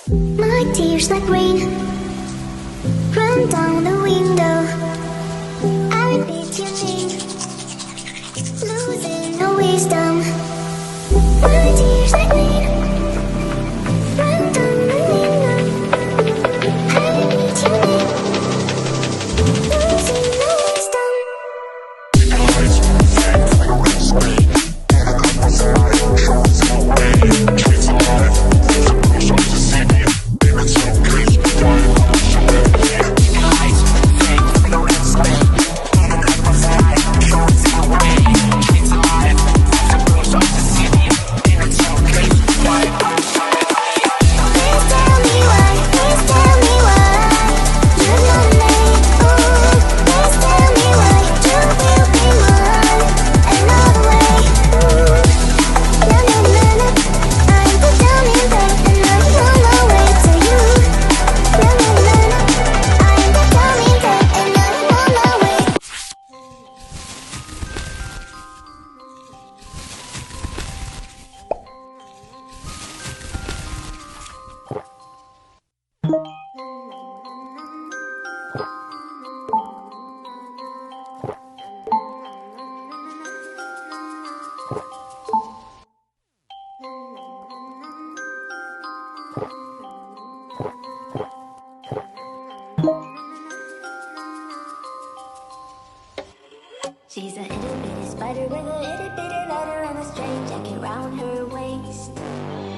My tears like rain run down the window. I repeat your name, losing no wisdom. My tears like rain run down the window. I repeat your name, losing no wisdom. She's an itty bitty spider with a itty bitty letter and a string jacket round her waist.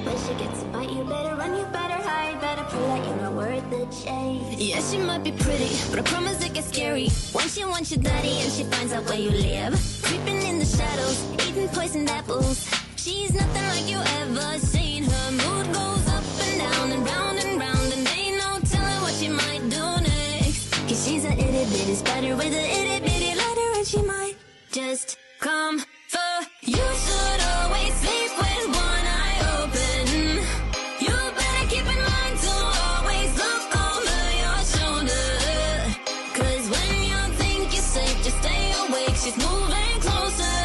When she gets a bite, you better run, you better hide, better prove that you're not worth the chase. Yeah, she might be pretty, but I promise it gets scary once she wants your daddy and she finds out where you live. Creeping in the shadows, eating poisoned apples. She's nothing like you ever seen. Her mood goes up and down and round, and ain't no telling what she might do next. Cause she's an itty bitty spider with a itty bitty letter, and she might just come for you. Should always sleep with one eye open. You better keep in mind to always look over your shoulder. Cause when you think you're safe, just stay awake. She's moving closer.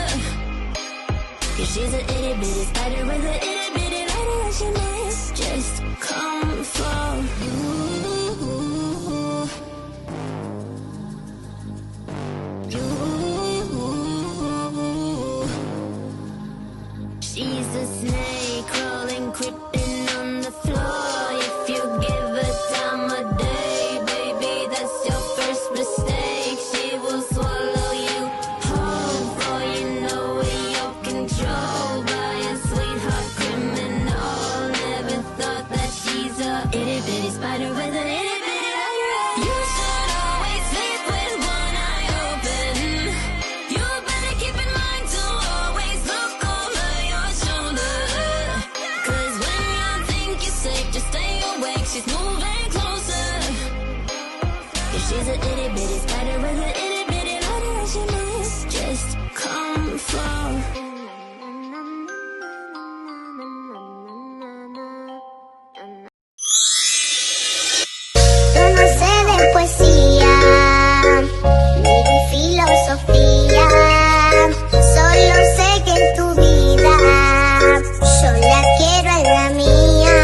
Cause she's an itty bitty spider with an itty bitty letter, and she might just come for you. She's a snake crawling, creeping on the floor. If you give her time of day, baby, that's your first mistake. She will swallow you whole, for you know you're controlled by a sweetheart criminal. Never thought that she's a itty bitty spider with an itty bitty letter. You should always sleep with one eye open. You better keep in mind to always look over your shoulder. Cause when you think you're safe, just stay awake. She's moving closer. If she's an itty bitty spider with an itty bitty letter, and she might just come for. Yo no sé de poesía ni de filosofía, solo sé que en tu vida yo la quiero en la mía.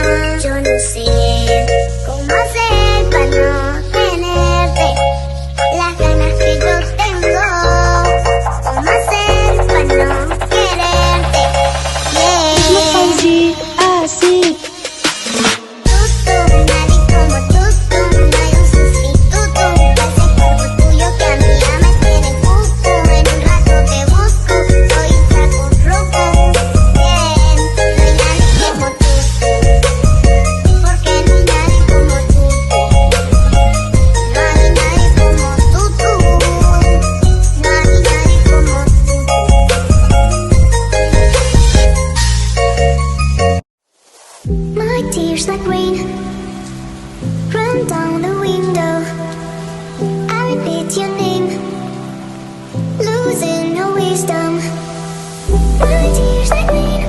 Yo no sé cómo hacer para no tenerte las ganas que yo tengo. Cómo hacer para no quererte. Yeah. Así. Nadie como tú, no hay un sustituto. Ese cuerpo tuyo que a mí ya me tiene cuco. En un rato te busco, soy saco rojo. Bien, no hay nadie como tú, porque no hay nadie como tú. No hay nadie como tú. No hay nadie como tú. My tears like rain run down the window. I repeat your name, losing no wisdom. My tears like rain